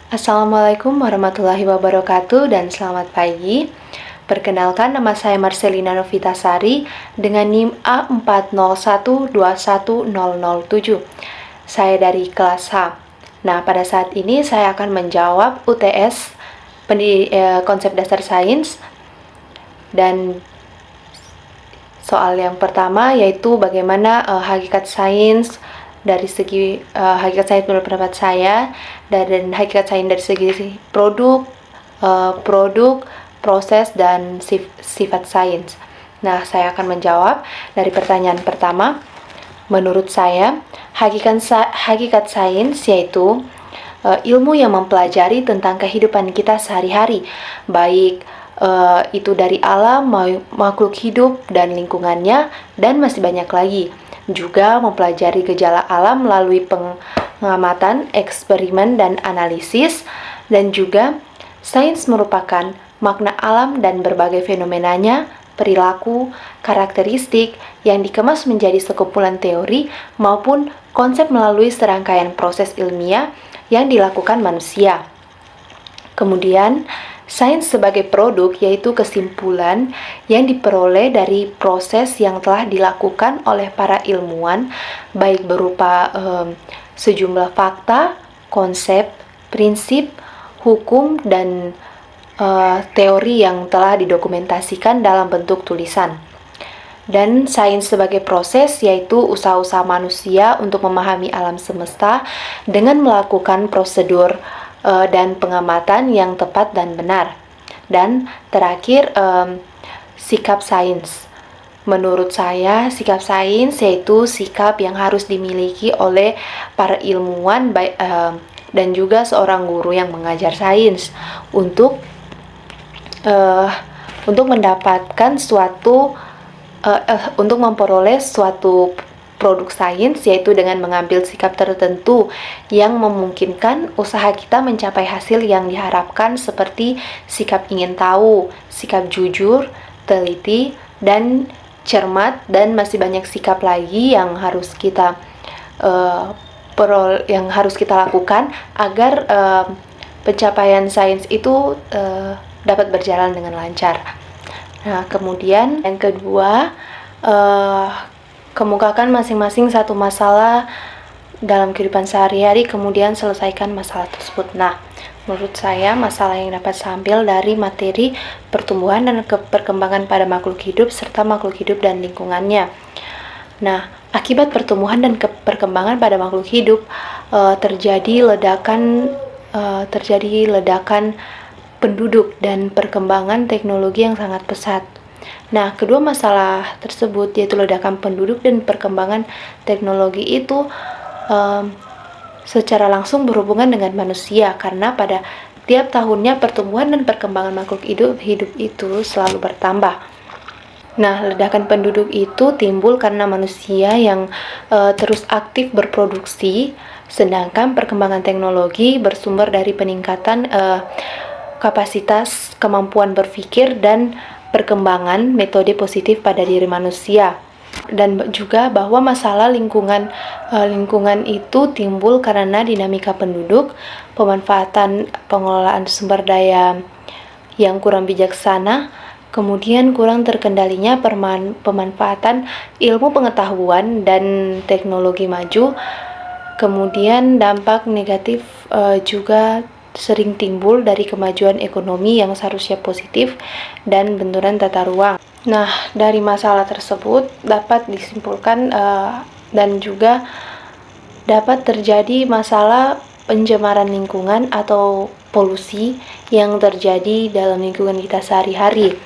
Assalamualaikum warahmatullahi wabarakatuh dan selamat pagi. Perkenalkan, nama saya Marcelina Novitasari dengan NIM A40121007. Saya dari kelas H. Nah, pada saat ini saya akan menjawab UTS konsep dasar sains, dan soal yang pertama yaitu bagaimana hakikat sains dari segi hakikat sains menurut pendapat saya, dan hakikat sains dari segi produk, proses, dan sifat sains. Nah, saya akan menjawab dari pertanyaan pertama. Menurut saya, hakikat sains yaitu ilmu yang mempelajari tentang kehidupan kita sehari-hari, baik itu dari alam, makhluk hidup, dan lingkungannya, dan masih banyak lagi. Juga mempelajari gejala alam melalui pengamatan, eksperimen, dan analisis. Dan juga sains merupakan makna alam dan berbagai fenomenanya, perilaku, karakteristik yang dikemas menjadi sekumpulan teori maupun konsep melalui serangkaian proses ilmiah yang dilakukan manusia. Kemudian, sains sebagai produk yaitu kesimpulan yang diperoleh dari proses yang telah dilakukan oleh para ilmuwan, baik berupa sejumlah fakta, konsep, prinsip, hukum, dan teori yang telah didokumentasikan dalam bentuk tulisan. Dan sains sebagai proses yaitu usaha-usaha manusia untuk memahami alam semesta dengan melakukan prosedur dan pengamatan yang tepat dan benar. Dan terakhir, sikap sains. Menurut saya, sikap sains yaitu sikap yang harus dimiliki oleh para ilmuwan dan juga seorang guru yang mengajar sains untuk mendapatkan untuk memperoleh suatu produk sains, yaitu dengan mengambil sikap tertentu yang memungkinkan usaha kita mencapai hasil yang diharapkan, seperti sikap ingin tahu, sikap jujur, teliti, dan cermat, dan masih banyak sikap lagi yang harus kita lakukan agar pencapaian sains itu dapat berjalan dengan lancar. Nah, kemudian yang kedua, kemukakan masing-masing satu masalah dalam kehidupan sehari-hari, kemudian selesaikan masalah tersebut. Nah, menurut saya masalah yang dapat sambil dari materi pertumbuhan dan perkembangan pada makhluk hidup serta makhluk hidup dan lingkungannya. Nah, akibat pertumbuhan dan perkembangan pada makhluk hidup terjadi ledakan penduduk dan perkembangan teknologi yang sangat pesat. Nah, kedua masalah tersebut, yaitu ledakan penduduk dan perkembangan teknologi itu secara langsung berhubungan dengan manusia, karena pada tiap tahunnya pertumbuhan dan perkembangan makhluk hidup itu selalu bertambah. Nah, ledakan penduduk itu timbul karena manusia yang terus aktif berproduksi, sedangkan perkembangan teknologi bersumber dari peningkatan kapasitas, kemampuan berpikir, dan perkembangan metode positif pada diri manusia. Dan juga bahwa masalah lingkungan itu timbul karena dinamika penduduk, pemanfaatan pengelolaan sumber daya yang kurang bijaksana, kemudian kurang terkendalinya pemanfaatan ilmu pengetahuan dan teknologi maju, kemudian dampak negatif juga sering timbul dari kemajuan ekonomi yang seharusnya positif dan benturan tata ruang. Nah, dari masalah tersebut dapat disimpulkan dan juga dapat terjadi masalah pencemaran lingkungan atau polusi yang terjadi dalam lingkungan kita sehari-hari,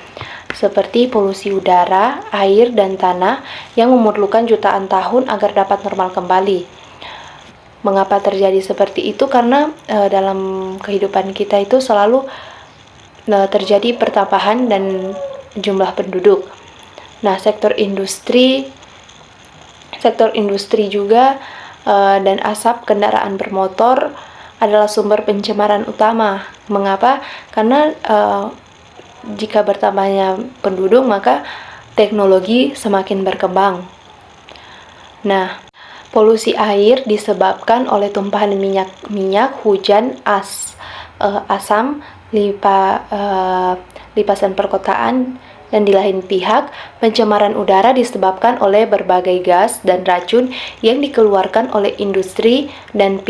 seperti polusi udara, air, dan tanah yang memerlukan jutaan tahun agar dapat normal kembali. Mengapa terjadi seperti itu? Karena dalam kehidupan kita itu selalu terjadi pertambahan dan jumlah penduduk. Nah, sektor industri juga dan asap kendaraan bermotor adalah sumber pencemaran utama. Mengapa? Karena jika bertambahnya penduduk, maka teknologi semakin berkembang. Nah, Polusi air disebabkan oleh tumpahan minyak, hujan, asam, lipasan perkotaan, dan di lain pihak, pencemaran udara disebabkan oleh berbagai gas dan racun yang dikeluarkan oleh industri dan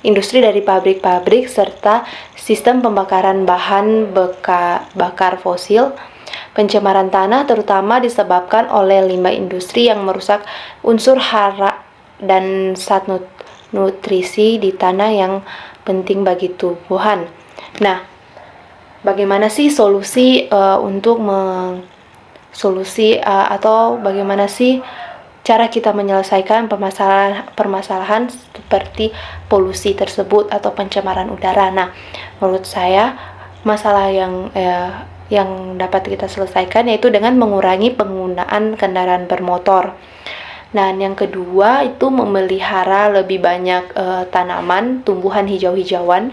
industri dari pabrik-pabrik serta sistem pembakaran bahan bakar fosil. Pencemaran tanah terutama disebabkan oleh limbah industri yang merusak unsur hara dan zat nutrisi di tanah yang penting bagi tumbuhan. Nah, bagaimana sih solusi atau bagaimana sih cara kita menyelesaikan permasalahan seperti polusi tersebut atau pencemaran udara? Nah, menurut saya masalah yang dapat kita selesaikan yaitu dengan mengurangi penggunaan kendaraan bermotor. Nah, yang kedua itu memelihara lebih banyak tanaman, tumbuhan hijau-hijauan.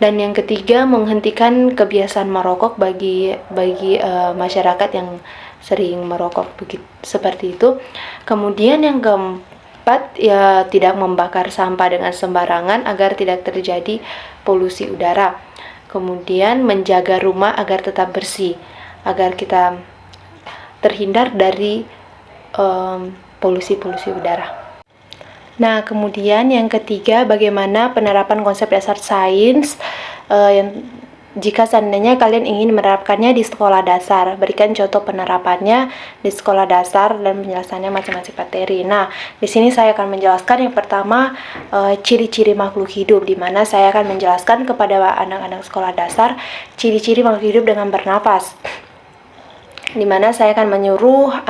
Dan yang ketiga, menghentikan kebiasaan merokok bagi masyarakat yang sering merokok seperti itu. Kemudian yang keempat, ya tidak membakar sampah dengan sembarangan agar tidak terjadi polusi udara. Kemudian menjaga rumah agar tetap bersih, agar kita terhindar dari polusi udara. Nah, kemudian yang ketiga, bagaimana penerapan konsep dasar sains jika seandainya kalian ingin menerapkannya di sekolah dasar. Berikan contoh penerapannya di sekolah dasar dan penjelasannya masing-masing materi. Nah, di sini saya akan menjelaskan yang pertama ciri-ciri makhluk hidup, di mana saya akan menjelaskan kepada anak-anak sekolah dasar ciri-ciri makhluk hidup dengan bernapas. Di mana saya akan menyuruh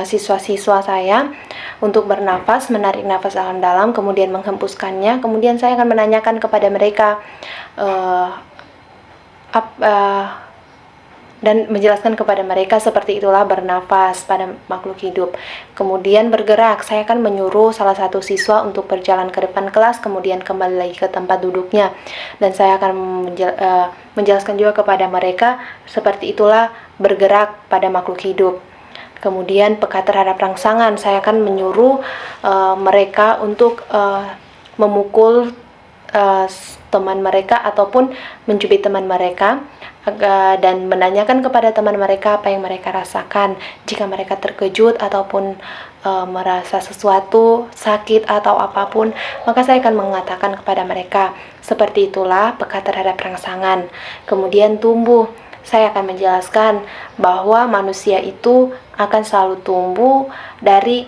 siswa-siswa saya untuk bernapas, menarik nafas dalam-dalam, kemudian menghembuskannya. Kemudian saya akan menanyakan kepada mereka dan menjelaskan kepada mereka seperti itulah bernafas pada makhluk hidup. Kemudian bergerak, saya akan menyuruh salah satu siswa untuk berjalan ke depan kelas, kemudian kembali lagi ke tempat duduknya. Dan saya akan menjelaskan juga kepada mereka seperti itulah bergerak pada makhluk hidup. Kemudian peka terhadap rangsangan, saya akan menyuruh mereka untuk memukul teman mereka ataupun mencubit teman mereka, dan menanyakan kepada teman mereka apa yang mereka rasakan. Jika mereka terkejut ataupun merasa sesuatu sakit atau apapun, maka saya akan mengatakan kepada mereka seperti itulah peka terhadap rangsangan. Kemudian tumbuh, saya akan menjelaskan bahwa manusia itu akan selalu tumbuh dari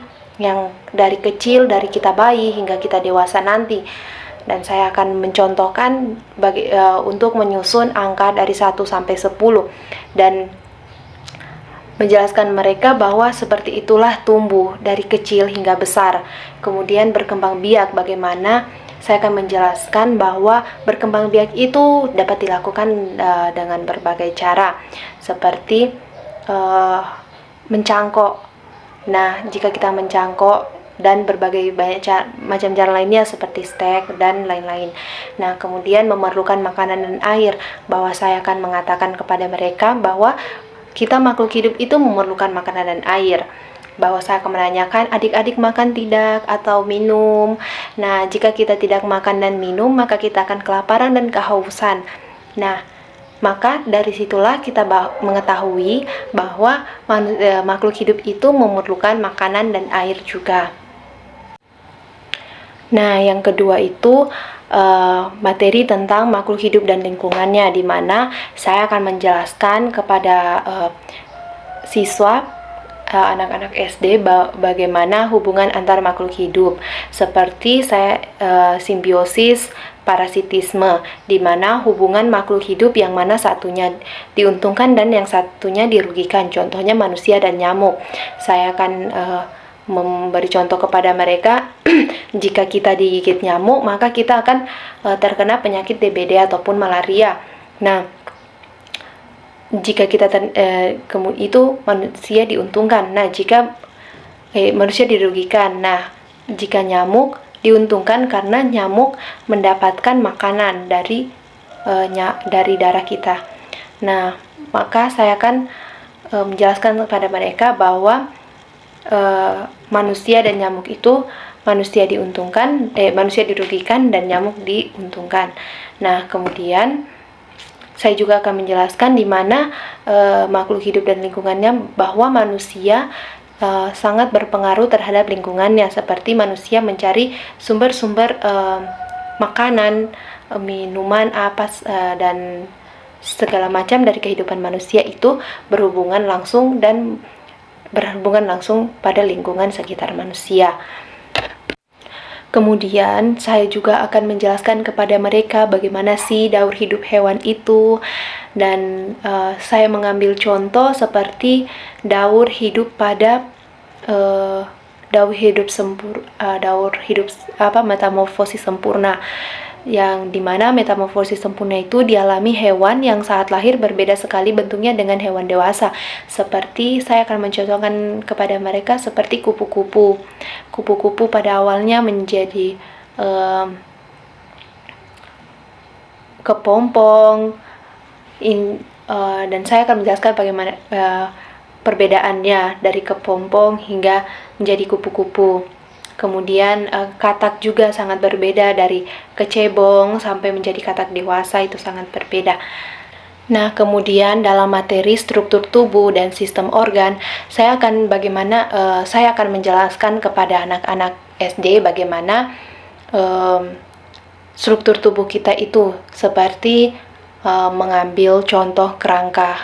kecil, dari kita bayi hingga kita dewasa nanti. Dan saya akan mencontohkan untuk menyusun angka dari 1 sampai 10 dan menjelaskan mereka bahwa seperti itulah tumbuh dari kecil hingga besar. Kemudian berkembang biak, bagaimana saya akan menjelaskan bahwa berkembang biak itu dapat dilakukan dengan berbagai cara, seperti mencangkok. Nah, jika kita mencangkok dan berbagai macam cara lainnya seperti stek dan lain-lain. Nah, kemudian memerlukan makanan dan air, bahwa saya akan mengatakan kepada mereka bahwa kita makhluk hidup itu memerlukan makanan dan air. Bahwa saya akan menanyakan, adik-adik makan tidak atau minum? Nah, jika kita tidak makan dan minum, maka kita akan kelaparan dan kehausan. Nah, maka dari situlah kita mengetahui bahwa makhluk hidup itu memerlukan makanan dan air juga. Nah, yang kedua itu materi tentang makhluk hidup dan lingkungannya, di mana saya akan menjelaskan kepada siswa anak-anak SD bagaimana hubungan antar makhluk hidup, seperti simbiosis, parasitisme, di mana hubungan makhluk hidup yang mana satunya diuntungkan dan yang satunya dirugikan, contohnya manusia dan nyamuk. Saya akan memberi contoh kepada mereka jika kita digigit nyamuk, maka kita akan terkena penyakit DBD ataupun malaria. Nah, jika kita itu manusia diuntungkan. Nah, jika manusia dirugikan. Nah, jika nyamuk diuntungkan karena nyamuk mendapatkan makanan dari darah kita. Nah, maka saya akan menjelaskan kepada mereka bahwa manusia dan nyamuk itu manusia dirugikan dan nyamuk diuntungkan. Nah, kemudian saya juga akan menjelaskan di mana makhluk hidup dan lingkungannya, bahwa manusia sangat berpengaruh terhadap lingkungannya, seperti manusia mencari sumber-sumber makanan, minuman, dan segala macam dari kehidupan manusia itu berhubungan langsung pada lingkungan sekitar manusia. Kemudian saya juga akan menjelaskan kepada mereka bagaimana sih daur hidup hewan itu, dan saya mengambil contoh seperti daur hidup metamorfosis sempurna, yang dimana metamorfosis sempurna itu dialami hewan yang saat lahir berbeda sekali bentuknya dengan hewan dewasa. Seperti saya akan mencontohkan kepada mereka seperti kupu-kupu. Kupu-kupu pada awalnya menjadi kepompong, dan saya akan menjelaskan bagaimana perbedaannya dari kepompong hingga menjadi kupu-kupu. Kemudian katak juga sangat berbeda, dari kecebong sampai menjadi katak dewasa, itu sangat berbeda. Nah, kemudian dalam materi struktur tubuh dan sistem organ, saya akan menjelaskan kepada anak-anak SD bagaimana struktur tubuh kita itu, seperti mengambil contoh kerangka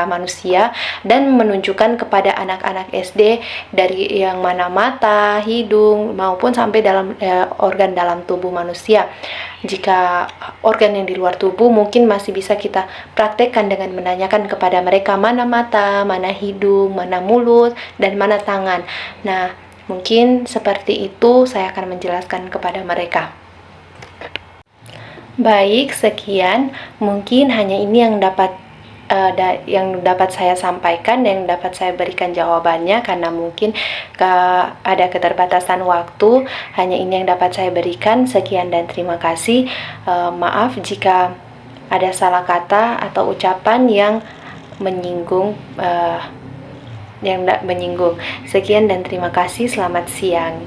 manusia, dan menunjukkan kepada anak-anak SD dari yang mana mata, hidung, maupun sampai dalam organ dalam tubuh manusia. Jika organ yang di luar tubuh mungkin masih bisa kita praktekkan dengan menanyakan kepada mereka mana mata, mana hidung, mana mulut, dan mana tangan. Nah, mungkin seperti itu saya akan menjelaskan kepada mereka. Baik, sekian. Mungkin hanya ini yang dapat saya sampaikan, yang dapat saya berikan jawabannya, karena mungkin ada keterbatasan waktu. Hanya ini yang dapat saya berikan. Sekian dan terima kasih. Maaf jika ada salah kata atau ucapan yang menyinggung. Sekian dan terima kasih. Selamat siang.